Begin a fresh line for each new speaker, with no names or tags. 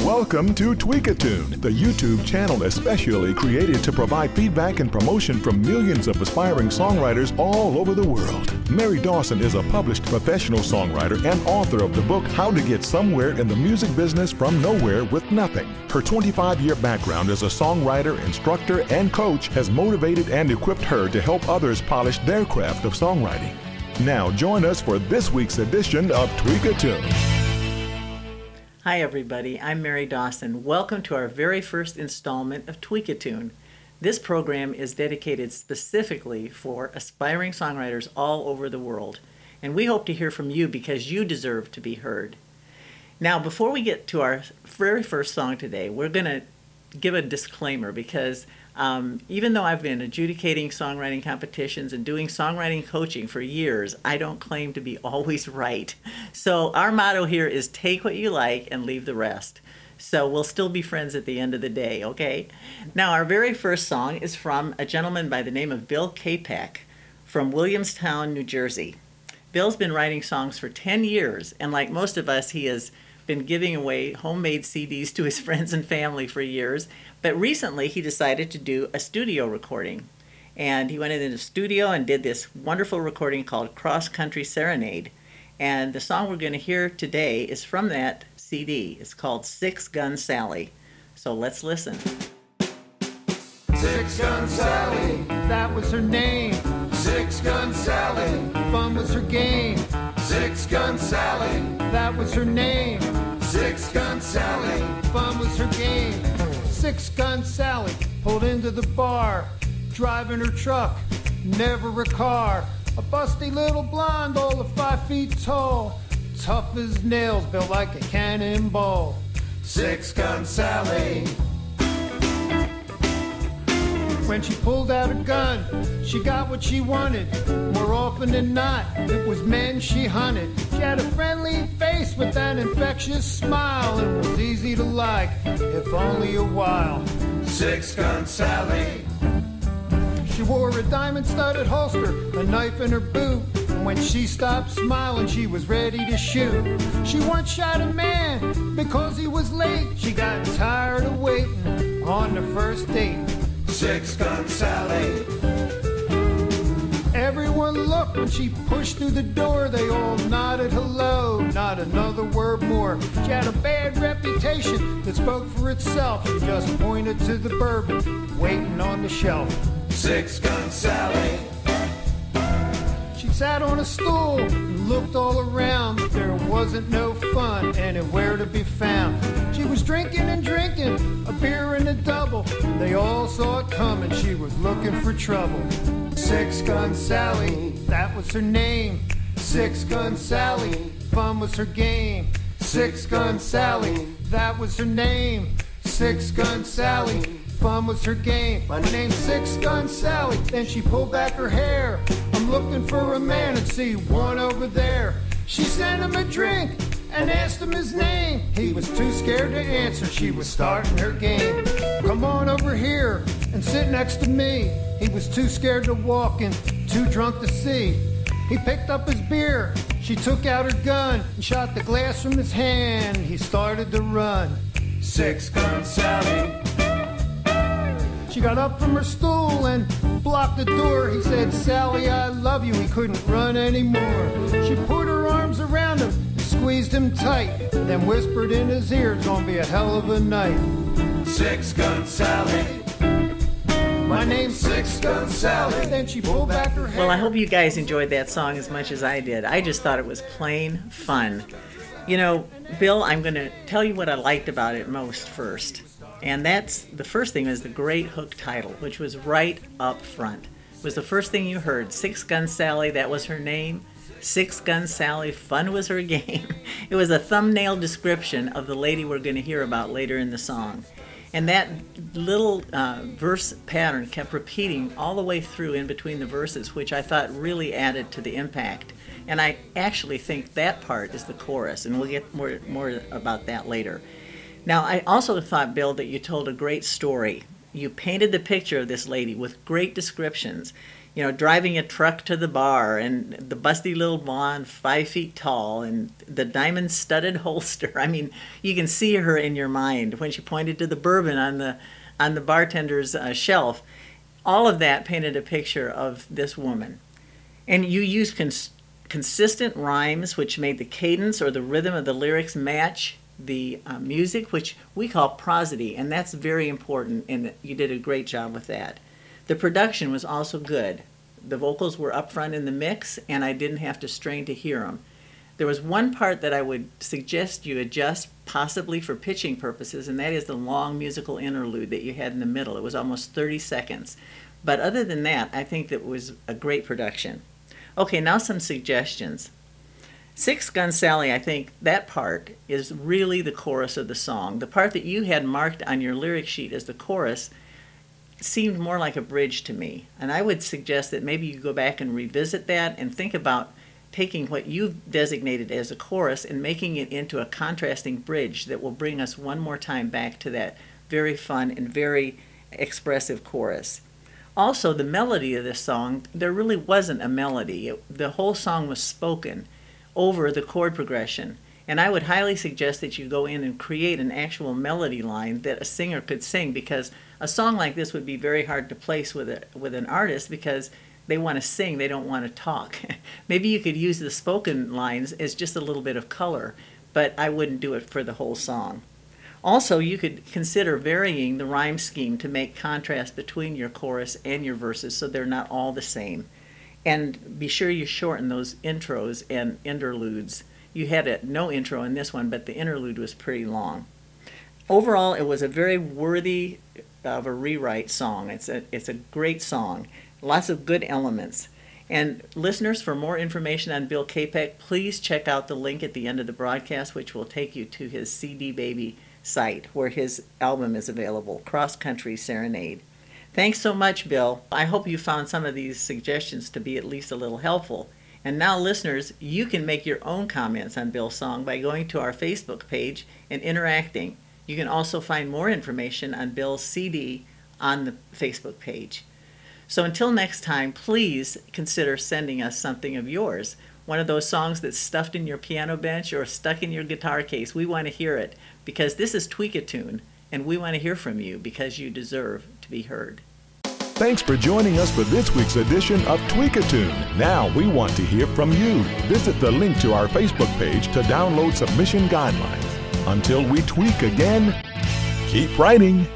Welcome to Tweakatune, the YouTube channel especially created to provide feedback and promotion from millions of aspiring songwriters all over the world. Mary Dawson is a published professional songwriter and author of the book How to Get Somewhere in the Music Business from Nowhere with Nothing. Her 25-year background as a songwriter, instructor, and coach has motivated and equipped her to help others polish their craft of songwriting. Now join us for this week's edition of Tweakatune.
Hi everybody, I'm Mary Dawson. Welcome to our very first installment of Tweakatune. This program is dedicated specifically for aspiring songwriters all over the world. And we hope to hear from you because you deserve to be heard. Now, before we get to our very first song today, we're going to give a disclaimer because even though I've been adjudicating songwriting competitions and doing songwriting coaching for years, I don't claim to be always right. So our motto here is take what you like and leave the rest. So we'll still be friends at the end of the day, okay? Now, our very first song is from a gentleman by the name of Bill Kapek from Williamstown, New Jersey. Bill's been writing songs for 10 years, and like most of us, he has been giving away homemade CDs to his friends and family for years. But recently, he decided to do a studio recording. And he went into the studio and did this wonderful recording called Cross Country Serenade. And the song we're going to hear today is from that CD. It's called Six Gun Sally. So let's listen.
Six Gun Sally, that was her name. Six Gun Sally, fun was her game. Six Gun Sally, that was her name. Six Gun Sally, fun was her game. Six Gun Sally pulled into the bar, driving her truck, never a car. A busty little blonde, all of 5 feet tall, tough as nails, built like a cannonball. Six Gun Sally. When she pulled out a gun, she got what she wanted. More often than not, it was men she hunted. She had a friendly face with an infectious smile and was easy to like, if only a while. Six Gun Sally. She wore a diamond-studded holster, a knife in her boot. And when she stopped smiling, she was ready to shoot. She once shot a man because he was late. She got tired of waiting on the first date. Six Gun Sally. Everyone looked when she pushed through the door. They all nodded hello, not another word more. She had a bad reputation that spoke for itself. She just pointed to the bourbon waiting on the shelf. Six Gun Sally. She sat on a stool and looked all around, but there wasn't no fun anywhere to be found. She was drinking and drinking, a beer and a double. They all saw it coming, she was looking for trouble. Six Gun Sally, that was her name. Six Gun Sally, fun was her game. Six Gun Sally, that was her name. Six Gun Sally, fun was her game. My name's Six Gun Sally. Then she pulled back her hair. I'm looking for a man and see one over there. She sent him a drink and asked him his name. He was too scared to answer. She was starting her game. Come on over here and sit next to me. He was too scared to walk and too drunk to see. He picked up his beer. She took out her gun and shot the glass from his hand. He started to run. Six Gun Sally. She got up from her stool and blocked the door. He said, Sally, I love you. He couldn't run anymore. She put her arms around him and squeezed him tight, then whispered in his ear, it's gonna be a hell of a night. Six Gun Sally. My name's Six Gun Sally. Then she pulled back her hair.
Well, I hope you guys enjoyed that song as much as I did. I just thought it was plain fun. You know, Bill, I'm going to tell you what I liked about it most first. And that's, the first thing is the great hook title, which was right up front. It was the first thing you heard. Six Gun Sally, that was her name. Six Gun Sally, fun was her game. It was a thumbnail description of the lady we're going to hear about later in the song. And that little verse pattern kept repeating all the way through in between the verses, which I thought really added to the impact. And I actually think that part is the chorus, and we'll get more about that later. Now, I also thought, Bill, that you told a great story. You painted the picture of this lady with great descriptions. driving a truck to the bar, and the busty little blonde, 5 feet tall, and the diamond-studded holster. I mean, you can see her in your mind when she pointed to the bourbon on the bartender's shelf. All of that painted a picture of this woman. And you used consistent rhymes, which made the cadence or the rhythm of the lyrics match the music, which we call prosody, and that's very important, and you did a great job with that. The production was also good. The vocals were up front in the mix, and I didn't have to strain to hear them. There was one part that I would suggest you adjust, possibly for pitching purposes, and that is the long musical interlude that you had in the middle. It was almost 30 seconds. But other than that, I think that was a great production. Okay, now some suggestions. Six Gun Sally, I think that part is really the chorus of the song. The part that you had marked on your lyric sheet as the chorus seemed more like a bridge to me. And I would suggest that maybe you go back and revisit that and think about taking what you've designated as a chorus and making it into a contrasting bridge that will bring us one more time back to that very fun and very expressive chorus. Also, the melody of this song, there really wasn't a melody. The whole song was spoken over the chord progression. And I would highly suggest that you go in and create an actual melody line that a singer could sing, because a song like this would be very hard to place with an artist, because they want to sing, they don't want to talk. Maybe you could use the spoken lines as just a little bit of color, but I wouldn't do it for the whole song. Also, you could consider varying the rhyme scheme to make contrast between your chorus and your verses so they're not all the same. And be sure you shorten those intros and interludes. You had no intro in this one, but the interlude was pretty long. Overall, it was a very worthy of a rewrite song. It's a great song. Lots of good elements. And listeners, for more information on Bill Capek, please check out the link at the end of the broadcast, which will take you to his CD Baby site, where his album is available, Cross Country Serenade. Thanks so much, Bill. I hope you found some of these suggestions to be at least a little helpful. And now, listeners, you can make your own comments on Bill's song by going to our Facebook page and interacting. You can also find more information on Bill's CD on the Facebook page. So until next time, please consider sending us something of yours. One of those songs that's stuffed in your piano bench or stuck in your guitar case. We want to hear it, because this is Tweakatune, and we want to hear from you because you deserve to be heard.
Thanks for joining us for this week's edition of Tweakatune. Now we want to hear from you. Visit the link to our Facebook page to download submission guidelines. Until we tweak again, keep writing.